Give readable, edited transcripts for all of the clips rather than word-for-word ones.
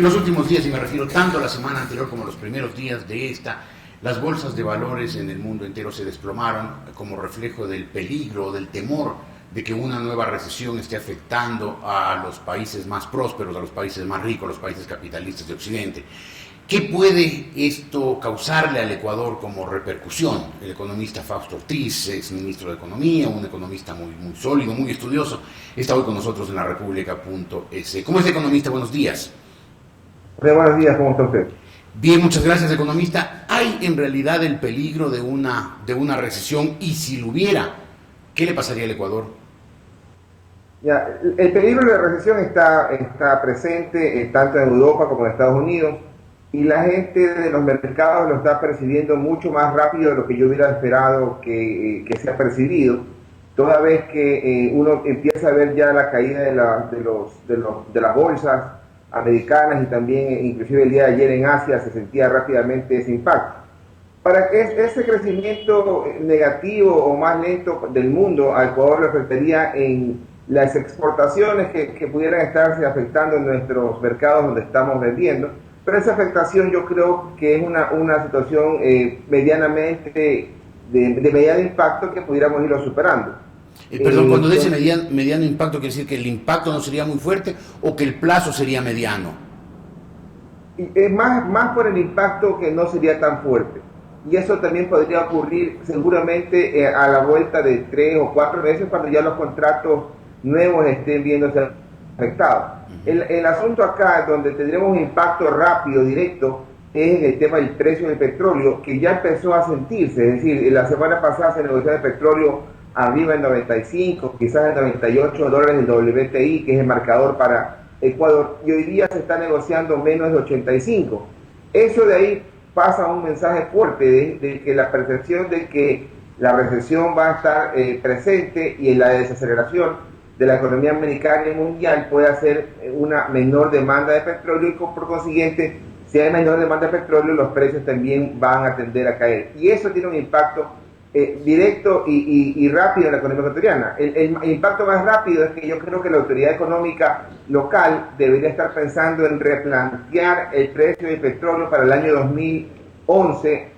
En los últimos días, y me refiero tanto a la semana anterior como a los primeros días de esta, las bolsas de valores en el mundo entero se desplomaron como reflejo del peligro, del temor de que una nueva recesión esté afectando a los países más prósperos, a los países más ricos, a los países capitalistas de Occidente. ¿Qué puede esto causarle al Ecuador como repercusión? El economista Fausto Ortiz, ex ministro de Economía, un economista muy sólido, muy estudioso, está hoy con nosotros en la República.es. ¿Cómo es, economista? Buenos días. Buenos días, ¿cómo está usted? Bien, muchas gracias, economista. ¿Hay en realidad el peligro de una recesión? Y si lo hubiera, ¿qué le pasaría al Ecuador? Ya, el peligro de la recesión está presente tanto en Europa como en Estados Unidos, y la gente de los mercados lo está percibiendo mucho más rápido de lo que yo hubiera esperado que sea percibido, toda vez que uno empieza a ver ya la caída de las bolsas americanas, y también inclusive el día de ayer en Asia se sentía rápidamente ese impacto. Para que ese crecimiento negativo o más lento del mundo al Ecuador le afectaría en las exportaciones que pudieran estarse afectando en nuestros mercados donde estamos vendiendo, pero esa afectación yo creo que es una situación medianamente de mediano impacto que pudiéramos irlo superando. Perdón, cuando dice mediano impacto, ¿quiere decir que el impacto no sería muy fuerte o que el plazo sería mediano? Más por el impacto, que no sería tan fuerte. Y eso también podría ocurrir seguramente a la vuelta de 3 o 4 meses, cuando ya los contratos nuevos estén viéndose afectados. El asunto acá, donde tendremos un impacto rápido, directo, es en el tema del precio del petróleo, que ya empezó a sentirse. Es decir, la semana pasada se negoció el petróleo arriba en 95, quizás en 98 dólares el WTI, que es el marcador para Ecuador, y hoy día se está negociando menos de 85. Eso de ahí pasa un mensaje fuerte de que la percepción de que la recesión va a estar presente, y la desaceleración de la economía americana y mundial puede hacer una menor demanda de petróleo, y por consiguiente, si hay menor demanda de petróleo, los precios también van a tender a caer. Y eso tiene un impacto directo y rápido en la economía ecuatoriana. El impacto más rápido es que yo creo que la autoridad económica local debería estar pensando en replantear el precio del petróleo para el año 2011,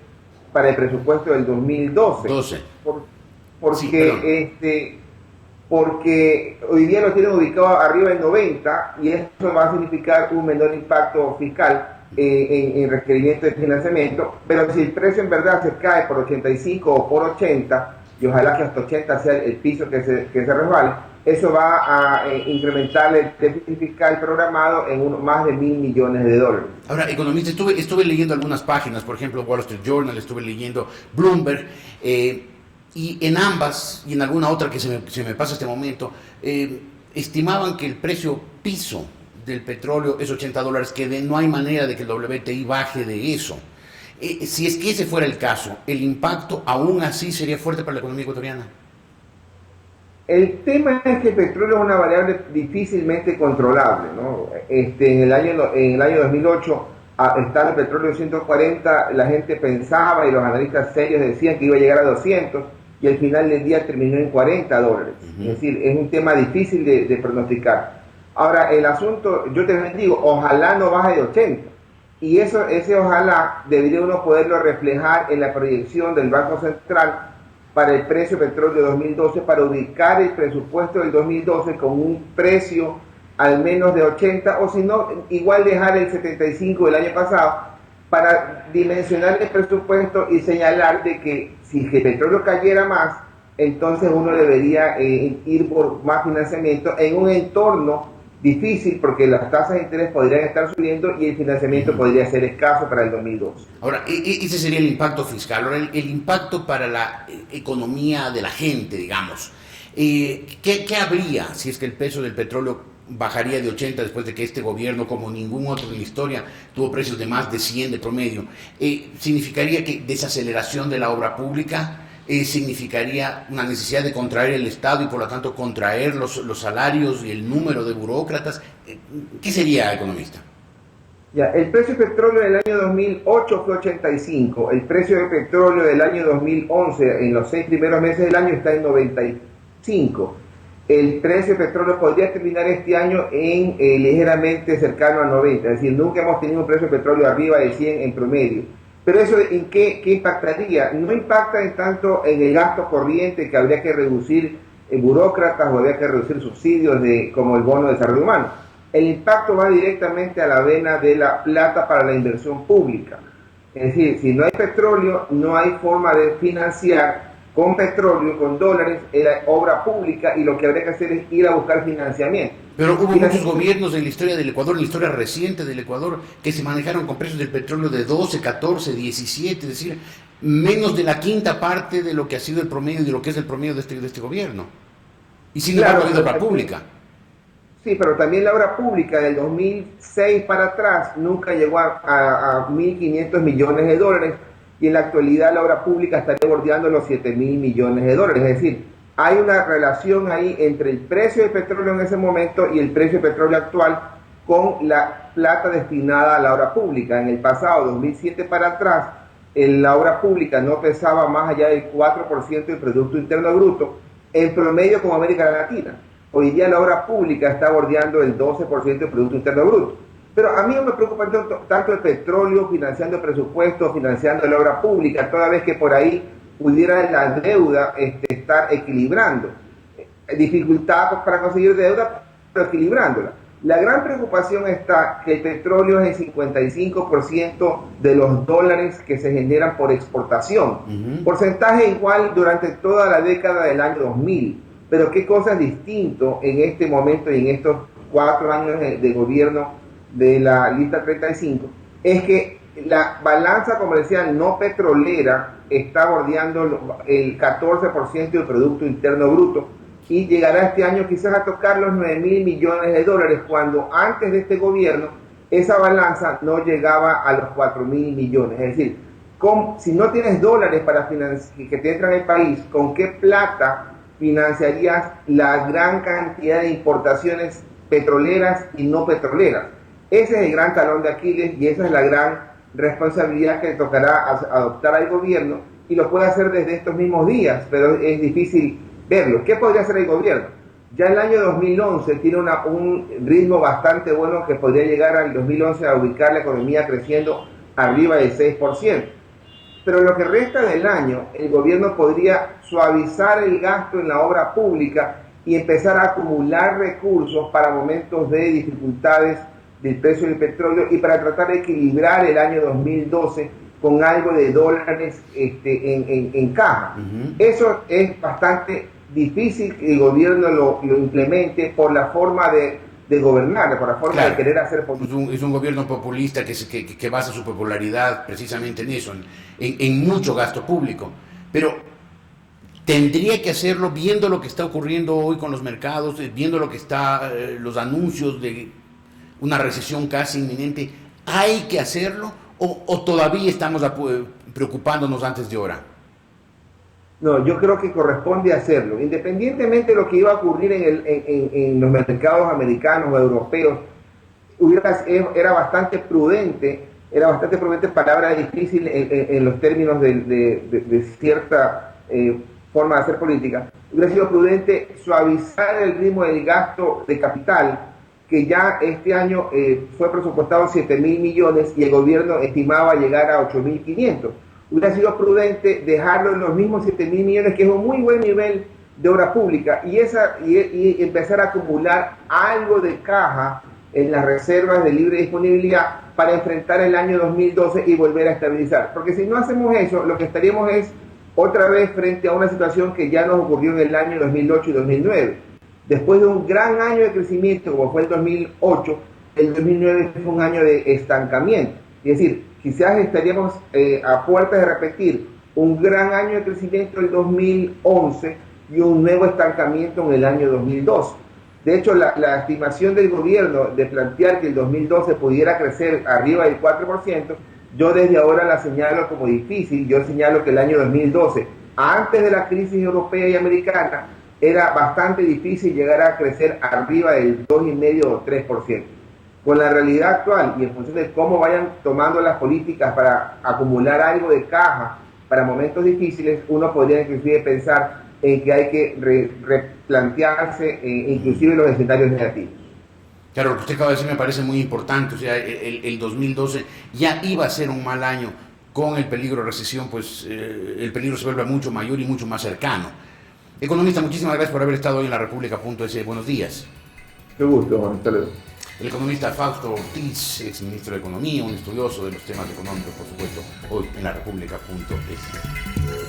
para el presupuesto del 2012. Porque hoy día lo tienen ubicado arriba en 90, y eso va a significar un menor impacto fiscal en requerimiento de financiamiento. Pero si el precio en verdad se cae por 85 o por 80, y ojalá que hasta 80 sea el piso que se resbale, eso va a incrementar el déficit fiscal programado en más de $1.000 millones. Ahora, economista, estuve leyendo algunas páginas, por ejemplo Wall Street Journal, estuve leyendo Bloomberg, y en ambas, y en alguna otra que se me pasa este momento, estimaban que el precio piso del petróleo es 80 dólares, que no hay manera de que el WTI baje de eso. Si es que ese fuera el caso, ¿el impacto aún así sería fuerte para la economía ecuatoriana? El tema es que el petróleo es una variable difícilmente controlable, ¿no? En el año 2008, estaba el petróleo 140, la gente pensaba, y los analistas serios decían que iba a llegar a 200, y al final del día terminó en 40 dólares. Es decir, es un tema difícil de pronosticar. Ahora, el asunto, yo te digo, ojalá no baje de 80. Y ese ojalá debería uno poderlo reflejar en la proyección del Banco Central para el precio del petróleo 2012, para ubicar el presupuesto del 2012 con un precio al menos de 80, o si no, igual dejar el 75 del año pasado, para dimensionar el presupuesto y señalar de que si el petróleo cayera más, entonces uno debería ir por más financiamiento en un entorno difícil, porque las tasas de interés podrían estar subiendo y el financiamiento podría ser escaso para el 2012. Ahora, ese sería el impacto fiscal. Ahora, el impacto para la economía de la gente, digamos. ¿Qué habría si es que el precio del petróleo bajaría de 80 después de que este gobierno, como ningún otro en la historia, tuvo precios de más de 100 de promedio? ¿Significaría que desaceleración de la obra pública? ¿Significaría una necesidad de contraer el Estado y por lo tanto contraer los salarios y el número de burócratas? ¿Qué sería, economista? Ya, el precio del petróleo del año 2008 fue 85, el precio del petróleo del año 2011 en los 6 primeros meses del año está en 95. el precio del petróleo podría terminar este año en ligeramente cercano a 90, es decir, nunca hemos tenido un precio de petróleo arriba de 100 en promedio. Pero eso, ¿en qué impactaría? No impacta en tanto en el gasto corriente, que habría que reducir burócratas o habría que reducir subsidios como el bono de desarrollo humano. El impacto va directamente a la vena de la plata para la inversión pública. Es decir, si no hay petróleo, no hay forma de financiar con petróleo, con dólares, la obra pública, y lo que habría que hacer es ir a buscar financiamiento. Pero hubo muchos gobiernos en la historia del Ecuador, en la historia reciente del Ecuador, que se manejaron con precios del petróleo de 12, 14, 17, es decir, menos de la quinta parte de lo que ha sido el promedio, de lo que es el promedio de este gobierno. Y sin embargo ha habido obra pública. Sí, pero también la obra pública del 2006 para atrás nunca llegó a 1.500 millones de dólares, y en la actualidad la obra pública estaría bordeando los 7.000 millones de dólares. Es decir, hay una relación ahí entre el precio del petróleo en ese momento y el precio del petróleo actual con la plata destinada a la obra pública. En el pasado, 2007 para atrás, la obra pública no pesaba más allá del 4% del Producto Interno Bruto, en promedio como América Latina. Hoy día la obra pública está bordeando el 12% del Producto Interno Bruto. Pero a mí no me preocupa tanto el petróleo financiando el presupuesto, financiando la obra pública, toda vez que por ahí pudiera la deuda estar equilibrando. Dificultad para conseguir deuda, pero equilibrándola. La gran preocupación está que el petróleo es el 55% de los dólares que se generan por exportación. Porcentaje igual durante toda la década del año 2000. Pero qué cosa es distinto en este momento y en estos 4 años de gobierno de la lista 35, es que la balanza comercial no petrolera está bordeando el 14% del Producto Interno Bruto, y llegará este año quizás a tocar los 9.000 millones de dólares, cuando antes de este gobierno esa balanza no llegaba a los 4.000 millones. Es decir, si no tienes dólares para que te entran al país, ¿con qué plata financiarías la gran cantidad de importaciones petroleras y no petroleras? Ese es el gran talón de Aquiles, y esa es la gran responsabilidad que le tocará adoptar al gobierno, y lo puede hacer desde estos mismos días, pero es difícil verlo. ¿Qué podría hacer el gobierno? Ya el año 2011 tiene un ritmo bastante bueno, que podría llegar al 2011 a ubicar la economía creciendo arriba del 6%. Pero lo que resta del año, el gobierno podría suavizar el gasto en la obra pública y empezar a acumular recursos para momentos de dificultades del precio del petróleo, y para tratar de equilibrar el año 2012 con algo de dólares en caja. Eso es bastante difícil que el gobierno lo implemente por la forma de gobernar, por la forma de querer hacer política. Es un gobierno populista que basa su popularidad precisamente en eso, en mucho gasto público. Pero tendría que hacerlo viendo lo que está ocurriendo hoy con los mercados, viendo lo que está, los anuncios de una recesión casi inminente. ¿Hay que hacerlo o todavía estamos preocupándonos antes de hora? No, yo creo que corresponde hacerlo. Independientemente de lo que iba a ocurrir en los mercados americanos o europeos, era bastante prudente, palabra difícil en los términos de cierta forma de hacer política. Hubiera sido prudente suavizar el ritmo del gasto de capital, que ya este año fue presupuestado 7.000 millones y el gobierno estimaba llegar a 8.500. Hubiera sido prudente dejarlo en los mismos 7.000 millones, que es un muy buen nivel de obra pública, y empezar a acumular algo de caja en las reservas de libre disponibilidad para enfrentar el año 2012 y volver a estabilizar. Porque si no hacemos eso, lo que estaríamos es otra vez frente a una situación que ya nos ocurrió en el año 2008 y 2009. Después de un gran año de crecimiento, como fue el 2008, el 2009 fue un año de estancamiento. Es decir, quizás estaríamos a puertas de repetir un gran año de crecimiento el 2011 y un nuevo estancamiento en el año 2012. De hecho, la estimación del gobierno de plantear que el 2012 pudiera crecer arriba del 4%, yo desde ahora la señalo como difícil. Yo señalo que el año 2012, antes de la crisis europea y americana, era bastante difícil llegar a crecer arriba del 2,5 o 3%. Con la realidad actual y en función de cómo vayan tomando las políticas para acumular algo de caja para momentos difíciles, uno podría inclusive pensar en que hay que plantearse inclusive los escenarios negativos. Claro, lo que usted acaba de decir me parece muy importante. O sea, el 2012 ya iba a ser un mal año. Con el peligro de recesión, pues el peligro se vuelve mucho mayor y mucho más cercano. Economista, muchísimas gracias por haber estado hoy en la República.es. Buenos días. Qué gusto, Juan. Hasta luego. El economista Fausto Ortiz, exministro de Economía, un estudioso de los temas económicos, por supuesto, hoy en la República.es.